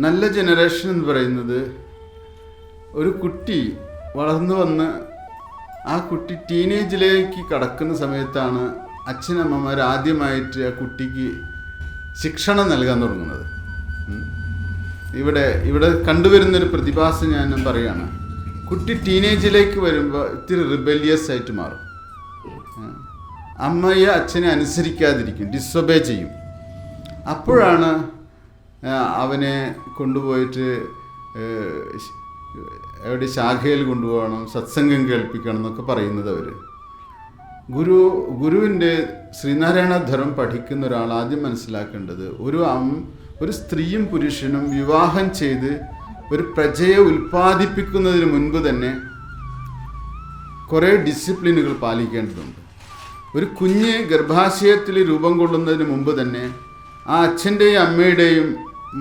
നല്ല ജനറേഷൻ എന്ന് പറയുന്നത് ഒരു കുട്ടി വളർന്നു വന്ന് ആ കുട്ടി ടീനേജിലേക്ക് കടക്കുന്ന സമയത്താണ് അച്ഛനമ്മമാർ ആദ്യമായിട്ട് ആ കുട്ടിക്ക് ശിക്ഷണം നൽകാൻ തുടങ്ങുന്നത്. ഇവിടെ കണ്ടുവരുന്നൊരു പ്രതിഭാസം ഞാൻ പറയുകയാണ്. കുട്ടി ടീനേജിലേക്ക് വരുമ്പോൾ ഇത്തിരി റിബല്യസ് ആയിട്ട് മാറും. അമ്മയെ അച്ഛനെ അനുസരിക്കാതിരിക്കും, ഡിസൊബേ ചെയ്യും. അപ്പോഴാണ് അവനെ കൊണ്ടുപോയിട്ട് എവിടെ ശാഖയിൽ കൊണ്ടുപോകണം, സത്സംഗം കേൾപ്പിക്കണം എന്നൊക്കെ പറയുന്നത് അവർ. ഗുരുവിൻ്റെ ശ്രീനാരായണ ധർമ്മം പഠിക്കുന്ന ഒരാൾ ആദ്യം മനസ്സിലാക്കേണ്ടത് ഒരു സ്ത്രീയും പുരുഷനും വിവാഹം ചെയ്ത് ഒരു പ്രജയെ ഉൽപ്പാദിപ്പിക്കുന്നതിന് മുൻപ് തന്നെ കുറേ ഡിസിപ്ലിനുകൾ പാലിക്കേണ്ടതുണ്ട്. ഒരു കുഞ്ഞ് ഗർഭാശയത്തിൽ രൂപം കൊള്ളുന്നതിന് മുമ്പ് തന്നെ ആ അച്ഛൻ്റെയും അമ്മയുടെയും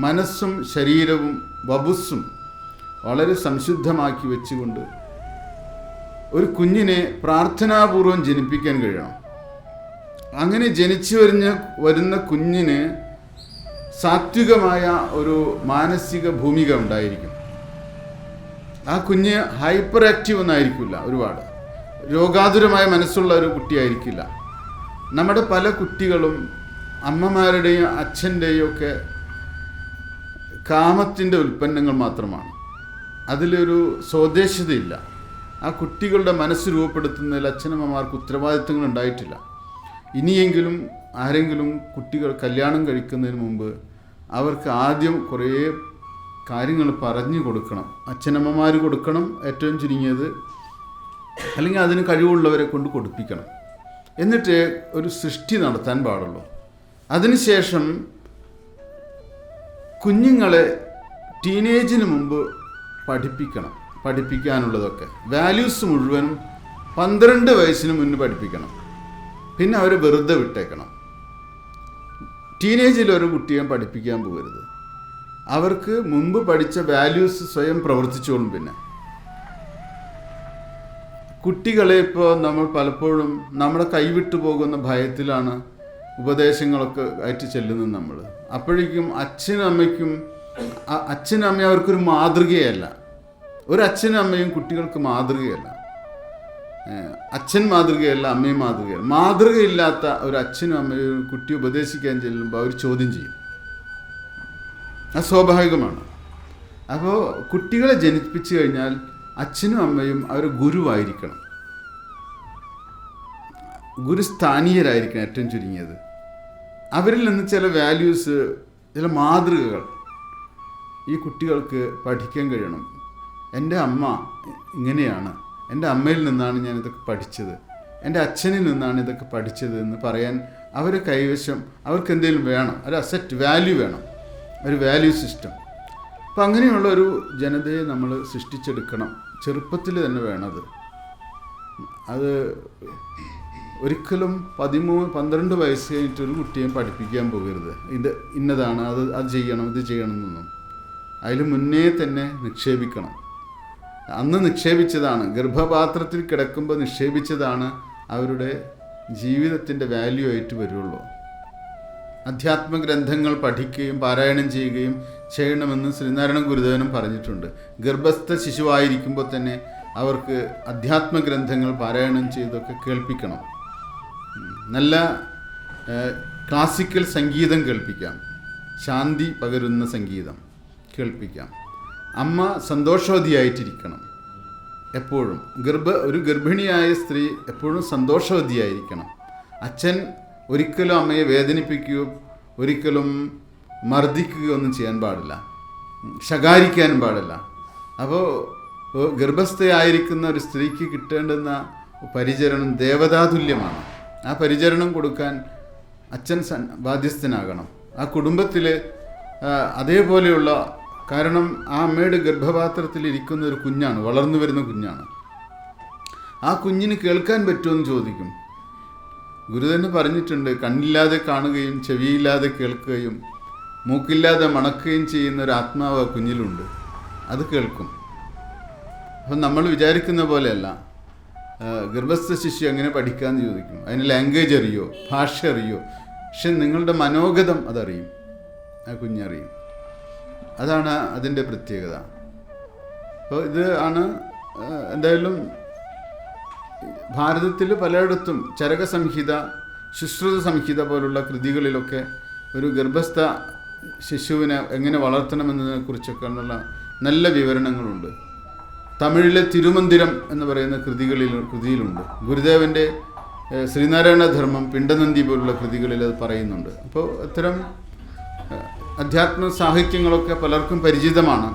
മനസ്സും ശരീരവും വപുസ്സും വളരെ സംശുദ്ധമാക്കി വെച്ചുകൊണ്ട് ഒരു കുഞ്ഞിനെ പ്രാർത്ഥനാപൂർവം ജനിപ്പിക്കാൻ കഴിയണം. അങ്ങനെ ജനിച്ചു വരുന്ന കുഞ്ഞിന് സാത്വികമായ ഒരു മാനസിക ഭൂമിക ഉണ്ടായിരിക്കും. ആ കുഞ്ഞ് ഹൈപ്പർ ആക്റ്റീവ് ഒന്നായിരിക്കില്ല, ഒരുപാട് രോഗാതുരമായ മനസ്സുള്ള ഒരു കുട്ടിയായിരിക്കില്ല. നമ്മുടെ പല കുട്ടികളും അമ്മമാരുടെയും അച്ഛൻ്റെയും ഒക്കെ കാമത്തിൻ്റെ ഉൽപ്പന്നങ്ങൾ മാത്രമാണ്. അതിലൊരു സ്വദേശതയില്ല. ആ കുട്ടികളുടെ മനസ്സ് രൂപപ്പെടുത്തുന്നതിൽ അച്ഛനമ്മമാർക്ക് ഉത്തരവാദിത്തങ്ങൾ ഉണ്ടായിട്ടില്ല. ഇനിയെങ്കിലും ആരെങ്കിലും കുട്ടികൾ കല്യാണം കഴിക്കുന്നതിന് മുമ്പ് അവർക്ക് ആദ്യം കുറേ കാര്യങ്ങൾ പറഞ്ഞു കൊടുക്കണം. അച്ഛനമ്മമാർ കൊടുക്കണം, ഏറ്റവും ചുരുങ്ങിയത്, അല്ലെങ്കിൽ അതിന് കഴിവുള്ളവരെ കൊണ്ട് കൊടുപ്പിക്കണം. എന്നിട്ട് ഒരു സൃഷ്ടി നടത്താൻ പാടുള്ളൂ. അതിനുശേഷം കുഞ്ഞുങ്ങളെ ടീനേജിന് മുമ്പ് പഠിപ്പിക്കാനുള്ളതൊക്കെ വാല്യൂസ് മുഴുവനും 12 വയസ്സിന് മുന്നേ പഠിപ്പിക്കണം. പിന്നെ അവരെ വെറുതെ വിട്ടേക്കണം. ടീനേജിൽ ഒരു കുട്ടിയെ പഠിപ്പിക്കാൻ പോകരുത്. അവർക്ക് മുമ്പ് പഠിച്ച വാല്യൂസ് സ്വയം പ്രവർത്തിച്ചോളും. പിന്നെ കുട്ടികളെ ഇപ്പോൾ നമ്മൾ പലപ്പോഴും നമ്മുടെ കൈവിട്ടു പോകുന്ന ഭയത്തിലാണ് ഉപദേശങ്ങളൊക്കെ ആയിട്ട് ചെല്ലുന്നത് നമ്മൾ. അപ്പോഴേക്കും അച്ഛനും അമ്മയും അവർക്കൊരു മാതൃകയല്ല. ഒരു അച്ഛനും അമ്മയും കുട്ടികൾക്ക് മാതൃകയല്ല. അച്ഛൻ മാതൃകയല്ല, അമ്മയും മാതൃകയല്ല. മാതൃകയില്ലാത്ത ഒരു അച്ഛനും അമ്മയും കുട്ടി ഉപദേശിക്കാൻ ചെല്ലുമ്പോൾ അവർ ചോദ്യം ചെയ്യും. അത് സ്വാഭാവികമാണ്. അപ്പോൾ കുട്ടികളെ ജനിപ്പിച്ചു കഴിഞ്ഞാൽ അച്ഛനും അമ്മയും അവർ ഗുരുവായിരിക്കണം, ഗുരുസ്ഥാനീയരായിരിക്കണം. ഏറ്റവും ചുരുങ്ങിയത് അവരിൽ നിന്ന് ചില വാല്യൂസ്, ചില മാതൃകകൾ ഈ കുട്ടികൾക്ക് പഠിക്കാൻ കഴിയണം. എൻ്റെ അമ്മ ഇങ്ങനെയാണ്, എൻ്റെ അമ്മയിൽ നിന്നാണ് ഞാൻ ഇതൊക്കെ പഠിച്ചത്, എൻ്റെ അച്ഛനിൽ നിന്നാണ് ഇതൊക്കെ പഠിച്ചത് എന്ന് പറയാൻ അവരെ കൈവശം അവർക്ക് എന്തെങ്കിലും വേണം. ഒരു അസറ്റ് വാല്യൂ വേണം, ഒരു വാല്യൂ സിസ്റ്റം. അപ്പം അങ്ങനെയുള്ള ഒരു ജനതയെ നമ്മൾ സൃഷ്ടിച്ചെടുക്കണം. ചെറുപ്പത്തിൽ തന്നെ വേണത്. അത് ഒരിക്കലും 13-12 വയസ്സ് കഴിഞ്ഞിട്ടൊരു കുട്ടിയെ പഠിപ്പിക്കാൻ പോകരുത്. ഇന്നതാണ്, അത് ചെയ്യണം, ഇത് ചെയ്യണം എന്നൊന്നും. അതിൽ മുന്നേ തന്നെ നിക്ഷേപിക്കണം. അന്ന് നിക്ഷേപിച്ചതാണ്, ഗർഭപാത്രത്തിൽ കിടക്കുമ്പോൾ നിക്ഷേപിച്ചതാണ് അവരുടെ ജീവിതത്തിൻ്റെ വാല്യൂ ആയിട്ട് വരുള്ളൂ. അധ്യാത്മഗ്രന്ഥങ്ങൾ പഠിക്കുകയും പാരായണം ചെയ്യുകയും ചെയ്യണമെന്ന് ശ്രീനാരായണ ഗുരുദേവനും പറഞ്ഞിട്ടുണ്ട്. ഗർഭസ്ഥ ശിശുവായിരിക്കുമ്പോൾ തന്നെ അവർക്ക് അധ്യാത്മഗ്രന്ഥങ്ങൾ പാരായണം ചെയ്തൊക്കെ കേൾപ്പിക്കണം. നല്ല ക്ലാസിക്കൽ സംഗീതം കേൾപ്പിക്കാം, ശാന്തി പകരുന്ന സംഗീതം കേൾപ്പിക്കാം. അമ്മ സന്തോഷവതിയായിട്ടിരിക്കണം എപ്പോഴും. ഒരു ഗർഭിണിയായ സ്ത്രീ എപ്പോഴും സന്തോഷവതിയായിരിക്കണം. അച്ഛൻ ഒരിക്കലും അമ്മയെ വേദനിപ്പിക്കുകയോ ഒരിക്കലും മർദ്ദിക്കുകയോ ഒന്നും ചെയ്യാൻ പാടില്ല, ശകാരിക്കാനും പാടില്ല. അപ്പോൾ ഗർഭസ്ഥയായിരിക്കുന്ന ഒരു സ്ത്രീക്ക് കിട്ടേണ്ടുന്ന പരിചരണം ദേവതാതുല്യമാണ്. ആ പരിചരണം കൊടുക്കാൻ അച്ഛൻ ബാധ്യസ്ഥനാകണം. ആ കുടുംബത്തിൽ അതേപോലെയുള്ള, കാരണം ആ അമ്മയുടെ ഗർഭപാത്രത്തിൽ ഇരിക്കുന്ന ഒരു കുഞ്ഞാണ്, വളർന്നു വരുന്ന കുഞ്ഞാണ്. ആ കുഞ്ഞിന് കേൾക്കാൻ പറ്റുമെന്ന് ചോദിക്കും. ഗുരു തന്നെ പറഞ്ഞിട്ടുണ്ട്, കണ്ണില്ലാതെ കാണുകയും ചെവിയില്ലാതെ കേൾക്കുകയും മൂക്കില്ലാതെ മണക്കുകയും ചെയ്യുന്ന ഒരു ആത്മാവ് ആ കുഞ്ഞിലുണ്ട്. അത് കേൾക്കും. അപ്പം നമ്മൾ വിചാരിക്കുന്ന പോലെയല്ല. ഗർഭസ്ഥ ശിശു എങ്ങനെ പഠിക്കാമെന്ന് ചോദിക്കും. അതിന് ലാംഗ്വേജ് അറിയോ, ഭാഷ അറിയോ? പക്ഷെ നിങ്ങളുടെ മനോഗതം അതറിയും, ആ കുഞ്ഞറിയും. അതാണ് അതിൻ്റെ പ്രത്യേകത. അപ്പോൾ ഇത് ആണ് എന്തായാലും ഭാരതത്തിൽ പലയിടത്തും ചരക സംഹിത, ശുശ്രുത സംഹിത പോലുള്ള കൃതികളിലൊക്കെ ഒരു ഗർഭസ്ഥ ശിശുവിനെ എങ്ങനെ വളർത്തണമെന്നതിനെ കുറിച്ചൊക്കെ ഉള്ള നല്ല വിവരണങ്ങളുണ്ട്. തമിഴിലെ തിരുമന്ദിരം എന്ന് പറയുന്ന കൃതിയിലുണ്ട്. ഗുരുദേവൻ്റെ ശ്രീനാരായണ ധർമ്മം, പിണ്ടനന്ദി പോലുള്ള കൃതികളിൽ അത് പറയുന്നുണ്ട്. അപ്പോൾ ഇത്തരം അധ്യാത്മ സാഹിത്യങ്ങളൊക്കെ പലർക്കും പരിചിതമാണ്.